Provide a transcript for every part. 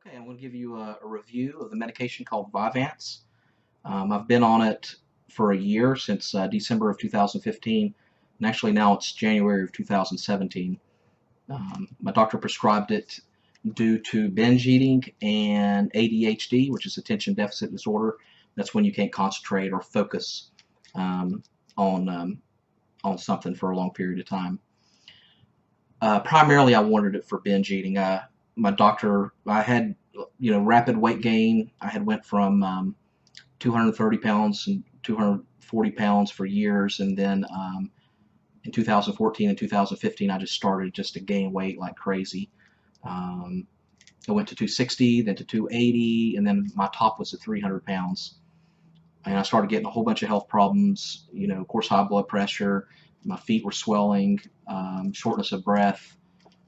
Okay, I'm going to give you a review of the medication called Vyvanse. I've been on it for a year since December of 2015, and actually now it's January of 2017. My doctor prescribed it due to binge eating and ADHD, which is attention deficit disorder. That's when you can't concentrate or focus um, on um, on something for a long period of time. Primarily, I wanted it for binge eating. My doctor, I had rapid weight gain. I had went from 230 pounds and 240 pounds for years, and then in 2014 and 2015, I just started just to gain weight like crazy. Um, I went to 260, then to 280, and then my top was at 300 pounds. And I started getting a whole bunch of health problems. Of course, high blood pressure. My feet were swelling, shortness of breath,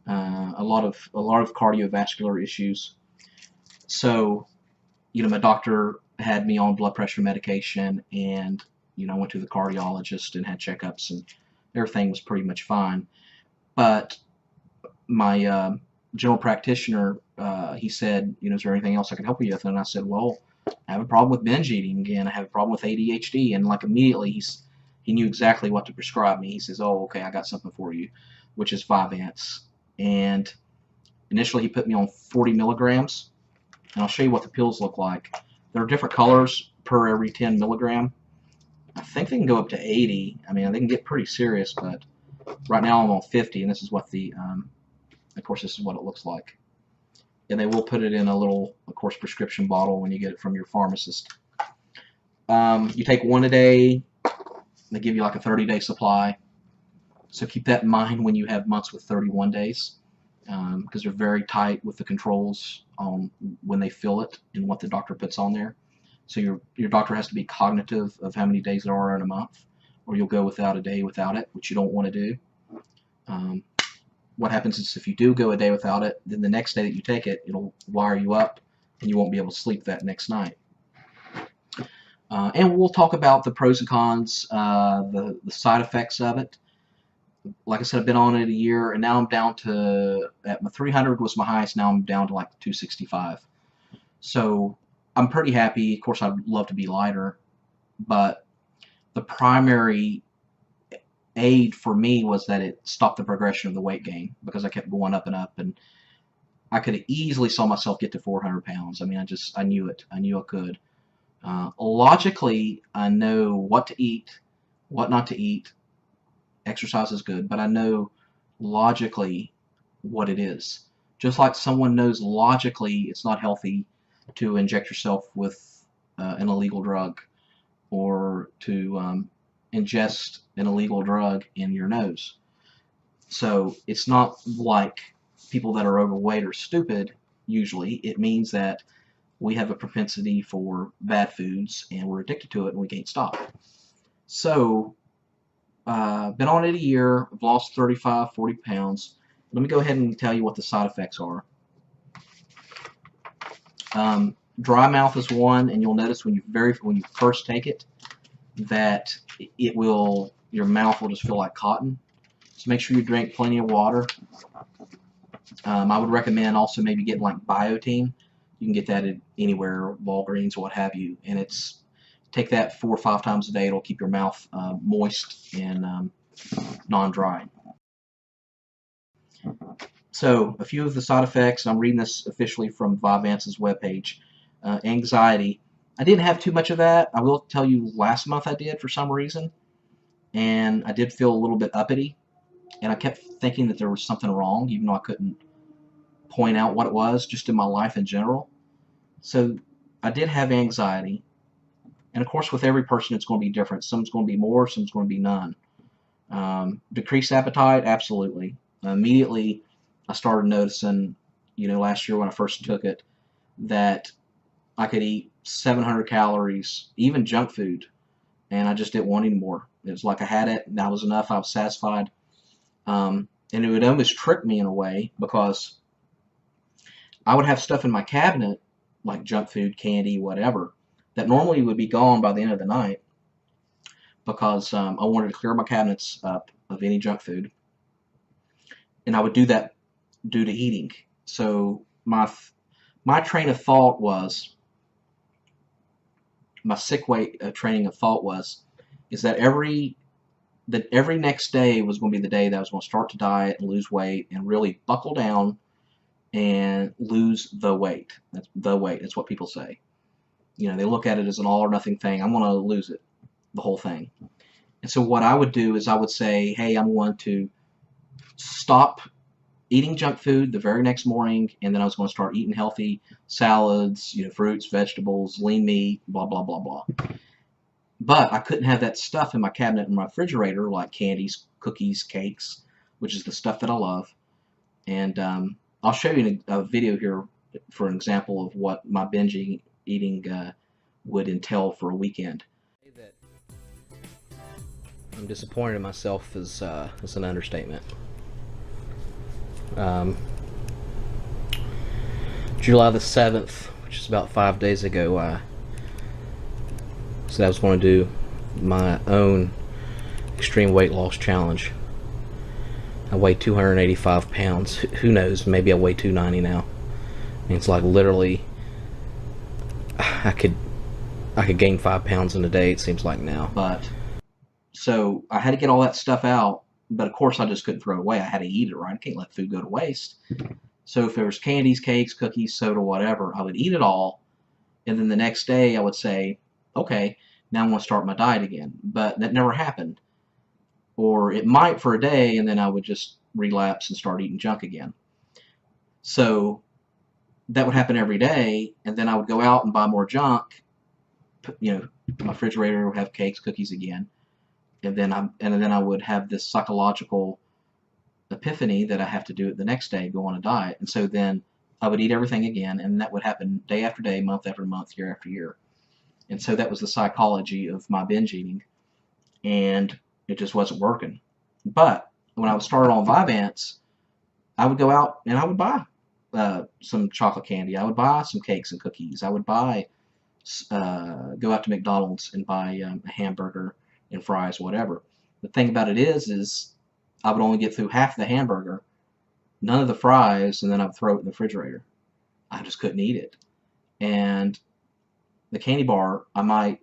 a lot of cardiovascular issues. So, my doctor had me on blood pressure medication, and I went to the cardiologist and had checkups, and everything was pretty much fine. But my general practitioner, he said, is there anything else I can help you with? And I said, well, I have a problem with binge eating, and I have a problem with ADHD. And like immediately, he knew exactly what to prescribe me. He says, oh, okay, I got something for you, which is Vyvanse. And initially, he put me on 40 milligrams, and I'll show you what the pills look like. There are different colors per every 10 milligram. I think they can go up to 80. I mean, they can get pretty serious, but right now I'm on 50, and this is what of course, this is what it looks like. And they will put it in a little, of course, prescription bottle when you get it from your pharmacist. You take one a day. They give you like a 30-day supply. So keep that in mind when you have months with 31 days, because they're very tight with the controls on when they fill it and what the doctor puts on there. So your doctor has to be cognitive of how many days there are in a month, or you'll go without a day without it, which you don't want to do. What happens is if you do go a day without it, then the next day that you take it, it'll wire you up, and you won't be able to sleep that next night. And we'll talk about the pros and cons, the side effects of it. Like I said, I've been on it a year, and now I'm down to, at my 300 was my highest, now I'm down to like 265. So I'm pretty happy. Of course, I'd love to be lighter, but the primary aid for me was that it stopped the progression of the weight gain, because I kept going up and up, and I could easily saw myself get to 400 pounds. I mean, I knew it. I knew I could. Logically, I know what to eat, what not to eat. Exercise is good, but I know logically what it is. Just like someone knows logically it's not healthy to inject yourself with an illegal drug, or to ingest an illegal drug in your nose. So it's not like people that are overweight or stupid. Usually it means that we have a propensity for bad foods, and we're addicted to it, and we can't stop. So been on it a year. I've lost 35, 40 pounds. Let me go ahead and tell you what the side effects are. Dry mouth is one, and you'll notice when you first take it that your mouth will just feel like cotton. So make sure you drink plenty of water. I would recommend also maybe getting like Biotine. You can get that at anywhere, Walgreens, what have you, and take that 4 or 5 times a day. It'll keep your mouth moist and non-dry. So a few of the side effects, I'm reading this officially from Vyvanse's webpage. Anxiety. I didn't have too much of that. I will tell you, last month I did for some reason, and I did feel a little bit uppity, and I kept thinking that there was something wrong, even though I couldn't point out what it was, just in my life in general. So I did have anxiety. And of course, with every person, it's going to be different. Some's going to be more, some's going to be none. Decreased appetite, absolutely. Immediately, I started noticing, last year when I first took it, that I could eat 700 calories, even junk food, and I just didn't want any more. It was like I had it, and that was enough. I was satisfied. And it would almost trick me in a way, because I would have stuff in my cabinet, like junk food, candy, whatever, that normally would be gone by the end of the night, because I wanted to clear my cabinets up of any junk food, and I would do that due to eating. So my my train of thought was, my sick weight training of thought was, is that every next day was going to be the day that I was going to start to diet and lose weight and really buckle down and lose the weight. That's the weight. That's what people say. You know, they look at it as an all or nothing thing. I'm going to lose it, the whole thing. And so what I would do is I would say, hey, I'm going to stop eating junk food the very next morning, and then I was going to start eating healthy salads, you know, fruits, vegetables, lean meat, blah, blah, blah, blah. But I couldn't have that stuff in my cabinet in my refrigerator, like candies, cookies, cakes, which is the stuff that I love. And I'll show you a video here for an example of what my binge eating would entail for a weekend. I'm disappointed in myself is an understatement. July the 7th, which is about 5 days ago, I said I was going to do my own extreme weight loss challenge. I weigh 285 pounds. Who knows? Maybe I weigh 290 now. I mean, it's like literally, I could gain 5 pounds in a day, it seems like now. But so I had to get all that stuff out, but of course I just couldn't throw it away. I had to eat it, right? I can't let food go to waste. So if there was candies, cakes, cookies, soda, whatever, I would eat it all, and then the next day I would say, okay, now I'm going to start my diet again. But that never happened. Or it might for a day, and then I would just relapse and start eating junk again. So that would happen every day, and then I would go out and buy more junk. You know, my refrigerator would have cakes, cookies again, and then I would have this psychological epiphany that I have to do it the next day, go on a diet, and so then I would eat everything again, and that would happen day after day, month after month, year after year. And so that was the psychology of my binge eating, and it just wasn't working. But when I was started on Vyvanse, I would go out and I would buy some chocolate candy. I would buy some cakes and cookies. I would buy, go out to McDonald's and buy a hamburger and fries, whatever. The thing about it is I would only get through half the hamburger, none of the fries, and then I'd throw it in the refrigerator. I just couldn't eat it. And the candy bar, I might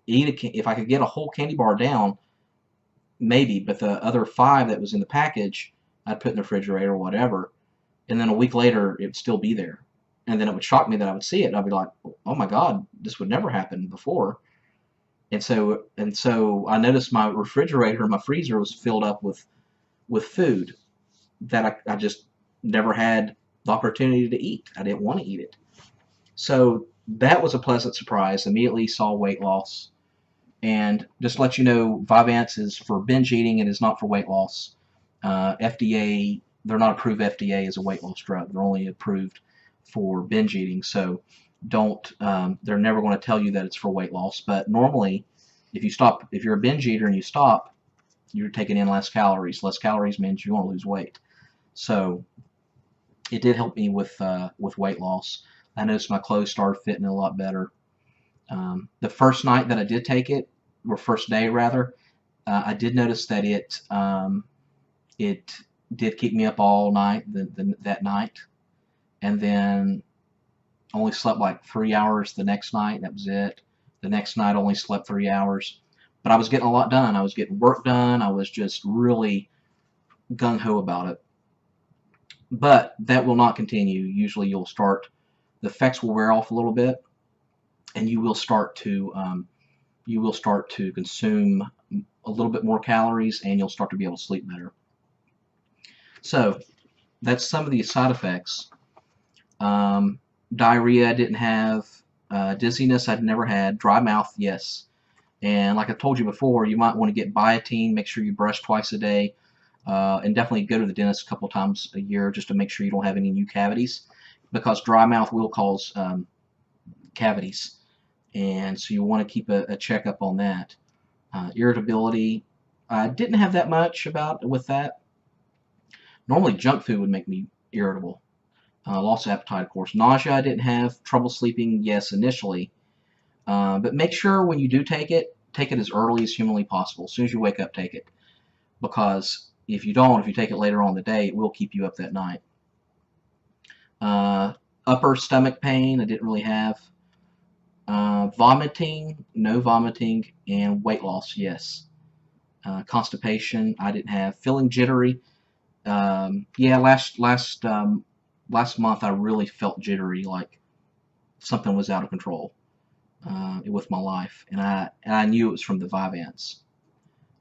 eat if I could get a whole candy bar down, maybe, but the other 5 that was in the package, I'd put in the refrigerator or whatever, and then a week later, it would still be there. And then it would shock me that I would see it. I'd be like, oh my God, this would never happen before. And so I noticed my refrigerator, my freezer was filled up with food that I just never had the opportunity to eat. I didn't want to eat it. So that was a pleasant surprise. Immediately saw weight loss. And just to let you know, Vyvanse is for binge eating. It is not for weight loss. FDA, they're not approved FDA as a weight loss drug. They're only approved for binge eating. So don't, they're never going to tell you that it's for weight loss. But normally, if you're a binge eater and you stop, you're taking in less calories. Less calories means you want to lose weight. So it did help me with weight loss. I noticed my clothes started fitting a lot better. The first night that I did take it, or first day rather, I did notice that it did keep me up all night that night, and then only slept like 3 hours the next night. That was it. The next night only slept 3 hours, but I was getting a lot done. I was getting work done. I was just really gung-ho about it. But that will not continue. Usually you'll start, the effects will wear off a little bit, and you will start to consume a little bit more calories, and you'll start to be able to sleep better. So that's some of the side effects. Diarrhea I didn't have. Dizziness I'd never had. Dry mouth, yes. And like I told you before, you might want to get biotin. Make sure you brush twice a day. And definitely go to the dentist a couple times a year just to make sure you don't have any new cavities, because dry mouth will cause cavities, and so you want to keep a checkup on that. Irritability, I didn't have that much with that. Normally junk food would make me irritable. Loss of appetite, of course. Nausea I didn't have. Trouble sleeping, yes, initially. But make sure when you do take it as early as humanly possible. As soon as you wake up, take it. Because if you take it later on in the day, it will keep you up that night. Upper stomach pain, I didn't really have. Vomiting, no vomiting, and weight loss, yes. Constipation, I didn't have. Feeling jittery, yeah. Last month I really felt jittery, like something was out of control with my life, and I knew it was from the Vyvanse.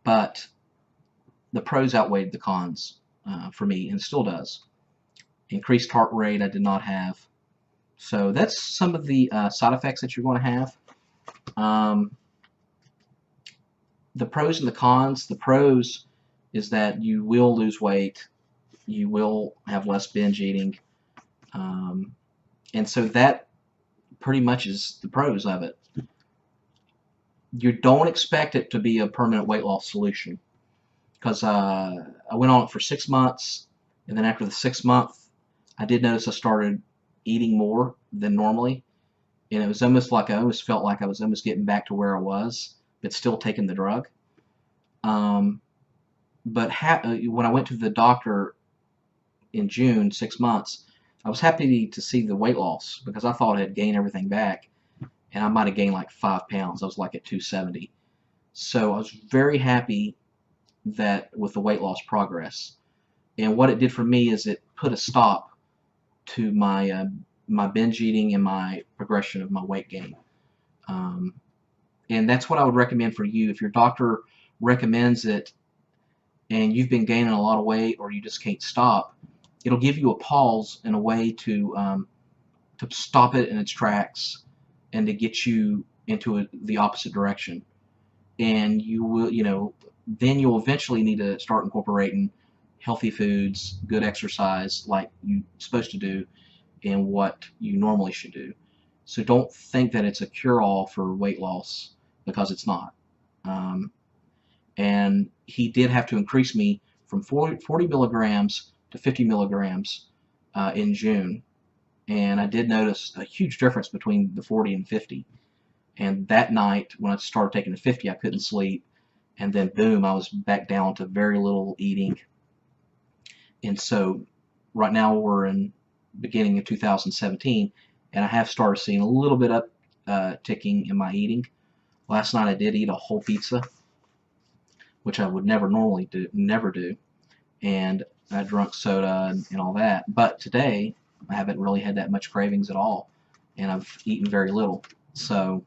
But the pros outweighed the cons for me, and still does. Increased heart rate I did not have. So that's some of the side effects that you're going to have. The pros and the cons. The pros is that you will lose weight, you will have less binge eating, and so that pretty much is the pros of it. You don't expect it to be a permanent weight loss solution, because I went on it for 6 months, and then after the 6th month, I did notice I started eating more than normally, and it was almost like I almost felt like I was almost getting back to where I was, but still taking the drug. But when I went to the doctor in June, 6 months, I was happy to see the weight loss, because I thought I had gained everything back, and I might have gained like 5 pounds. I was like at 270. So I was very happy that with the weight loss progress. And what it did for me is it put a stop to my binge eating and my progression of my weight gain. And that's what I would recommend for you. If your doctor recommends it and you've been gaining a lot of weight, or you just can't stop, it'll give you a pause and a way to stop it in its tracks and to get you into the opposite direction. And you will, then you'll eventually need to start incorporating healthy foods, good exercise like you're supposed to do, and what you normally should do. So don't think that it's a cure-all for weight loss, because it's not. And he did have to increase me from 40 milligrams to 50 milligrams in June. And I did notice a huge difference between the 40 and 50. And that night, when I started taking the 50, I couldn't sleep. And then, boom, I was back down to very little eating. And so right now we're in beginning of 2017, and I have started seeing a little bit up ticking in my eating. Last night I did eat a whole pizza, which I would never do, and I drank soda and all that. But today I haven't really had that much cravings at all, and I've eaten very little. So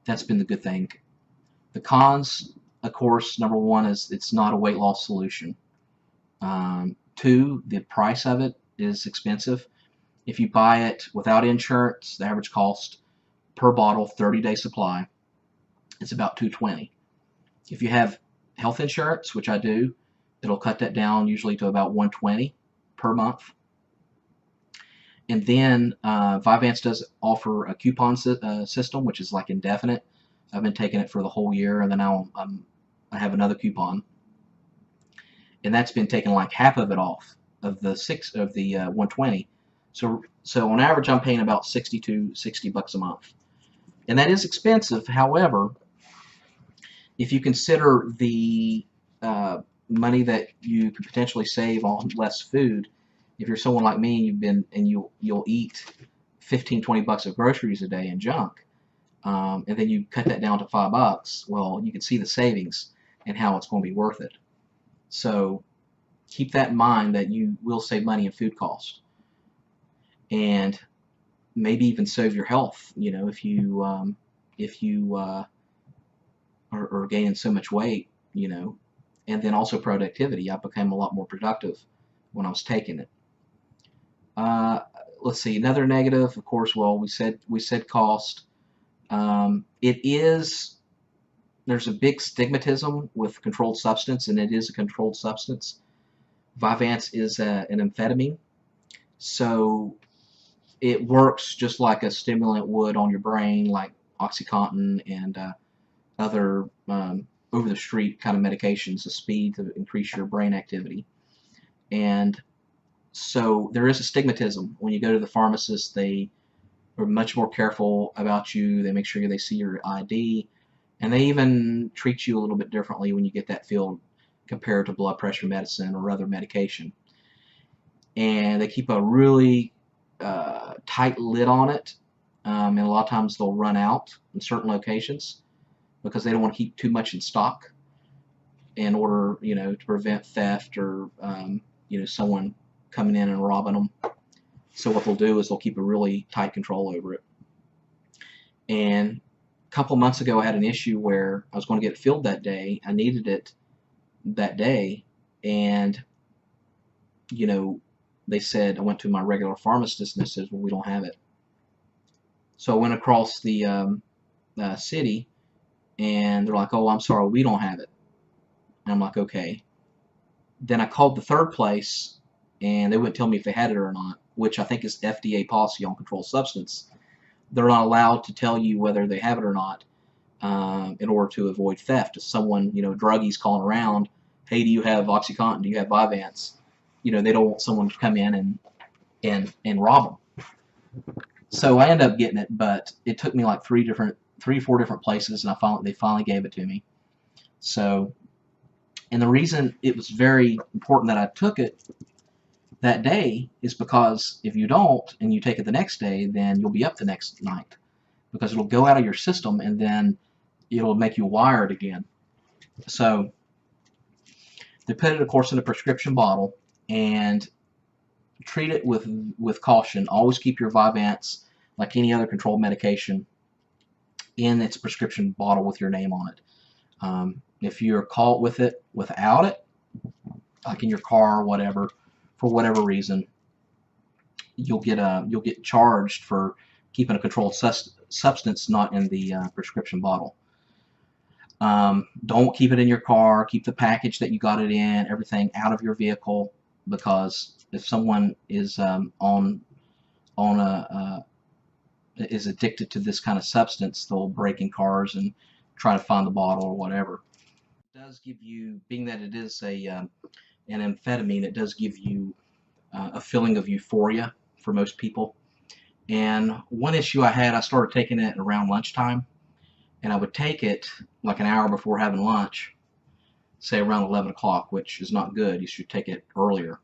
that's been the good thing. The cons, of course, number one is it's not a weight loss solution. 2, the price of it is expensive. If you buy it without insurance, the average cost per bottle, 30-day supply, is about $220. If you have health insurance, which I do, it'll cut that down usually to about $120 per month. And then Vyvanse does offer a coupon system, which is like indefinite. I've been taking it for the whole year, and then now I have another coupon, and that's been taking like half of it off of the 120. So on average, I'm paying about $60 a month, and that is expensive. However, if you consider the money that you could potentially save on less food, if you're someone like me, you'll eat 15-20 bucks of groceries a day and junk, and then you cut that down to $5, well, you can see the savings and how it's going to be worth it. So keep that in mind, that you will save money in food costs, and maybe even save your health. If you are gaining so much weight, and then also productivity. I became a lot more productive when I was taking it. Let's see, another negative, of course. Well, we said cost. There's a big stigmatism with controlled substance, and it is a controlled substance. Vyvanse is an amphetamine, so it works just like a stimulant would on your brain, like OxyContin and other over-the-street kind of medications, the speed to increase your brain activity. And so there is a stigmatism. When you go to the pharmacist, they are much more careful about you. They make sure they see your ID, and they even treat you a little bit differently when you get that filled compared to blood pressure medicine or other medication. And they keep a really tight lid on it, and a lot of times they'll run out in certain locations because they don't want to keep too much in stock in order, to prevent theft or, someone coming in and robbing them. So what they'll do is they'll keep a really tight control over it. And a couple months ago, I had an issue where I was going to get it filled that day. I needed it that day, and they said, I went to my regular pharmacist and they said, well, we don't have it. So I went across the city, and they're like, oh, I'm sorry, we don't have it. And I'm like, okay. Then I called the third place, and they wouldn't tell me if they had it or not, which I think is FDA policy on controlled substance. They're not allowed to tell you whether they have it or not in order to avoid theft. If someone, druggies calling around, hey, do you have OxyContin? Do you have Vyvanse? They don't want someone to come in and rob them. So I ended up getting it, but it took me like three or four different places, and they finally gave it to me. So, and the reason it was very important that I took it that day is because if you don't and you take it the next day, then you'll be up the next night because it'll go out of your system and then it'll make you wired again. So they put it, of course, in a prescription bottle and treat it with caution. Always keep your Vyvanse, like any other controlled medication, in its prescription bottle with your name on it. If you're caught with it without it, like in your car or whatever, for whatever reason, you'll get charged for keeping a controlled substance not in the prescription bottle. Don't keep it in your car. Keep the package that you got it in, everything out of your vehicle, because if someone is is addicted to this kind of substance, they'll break in cars and try to find the bottle or whatever. It does give you, being that it is an amphetamine, it does give you a feeling of euphoria for most people. And one issue I had, I started taking it around lunchtime, and I would take it like an hour before having lunch, say around 11 o'clock, which is not good. You should take it earlier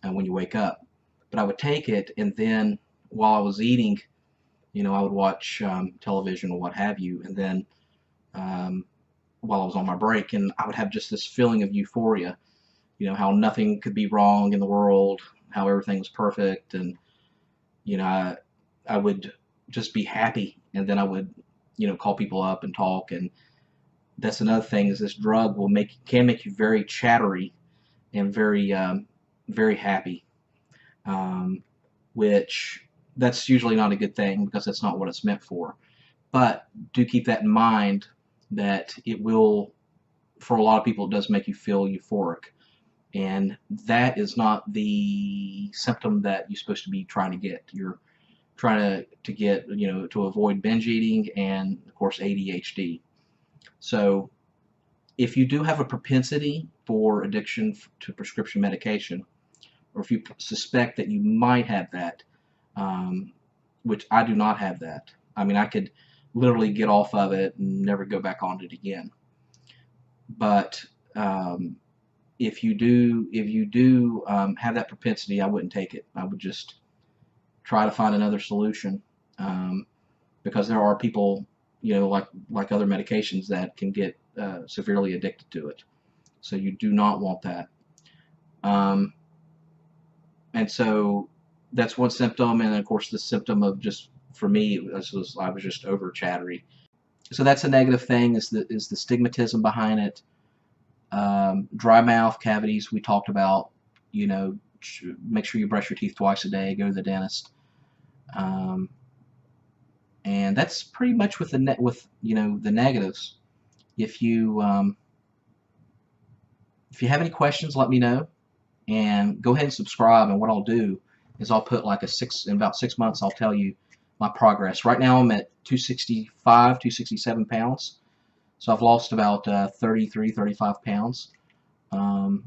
when you wake up. But I would take it, and then while I was eating, I would watch television or what have you, and then while I was on my break, and I would have just this feeling of euphoria, how nothing could be wrong in the world, how everything was perfect, and I would just be happy, and then I would call people up and talk. And that's another thing, is this drug can make you very chattery and very very happy, which that's usually not a good thing because that's not what it's meant for. But do keep that in mind, that it will, for a lot of people, it does make you feel euphoric, and that is not the symptom that you're supposed to be trying to get. You're trying to get, to avoid binge eating and, of course, ADHD. So if you do have a propensity for addiction to prescription medication, or if you suspect that you might have that, which I do not have that. I mean, I could literally get off of it and never go back on it again. But if you do have that propensity, I wouldn't take it. I would just try to find another solution, because there are people, like other medications, that can get severely addicted to it. So you do not want that. And so that's one symptom, and of course the symptom of, just for me, I was just over chattery. So that's a negative thing, is the stigmatism behind it. Dry mouth, cavities, we talked about. Make sure you brush your teeth twice a day. Go to the dentist. And that's pretty much with the negatives. If you have any questions, let me know, and go ahead and subscribe. And what I'll do is I'll put like in about 6 months, I'll tell you my progress. Right now I'm at 265, 267 pounds. So I've lost about 33, 35 pounds. And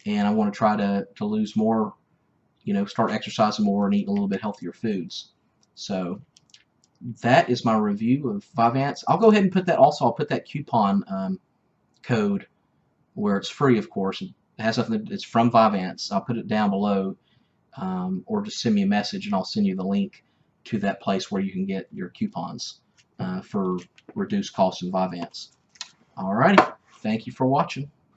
I want to try to lose more, start exercising more and eating a little bit healthier foods. So that is my review of Vyvanse. I'll go ahead and put that also. I'll put that coupon code where it's free, of course. It has something. It's from Vyvanse. I'll put it down below or just send me a message and I'll send you the link to that place where you can get your coupons for reduced cost in Vyvanse. Alrighty, thank you for watching.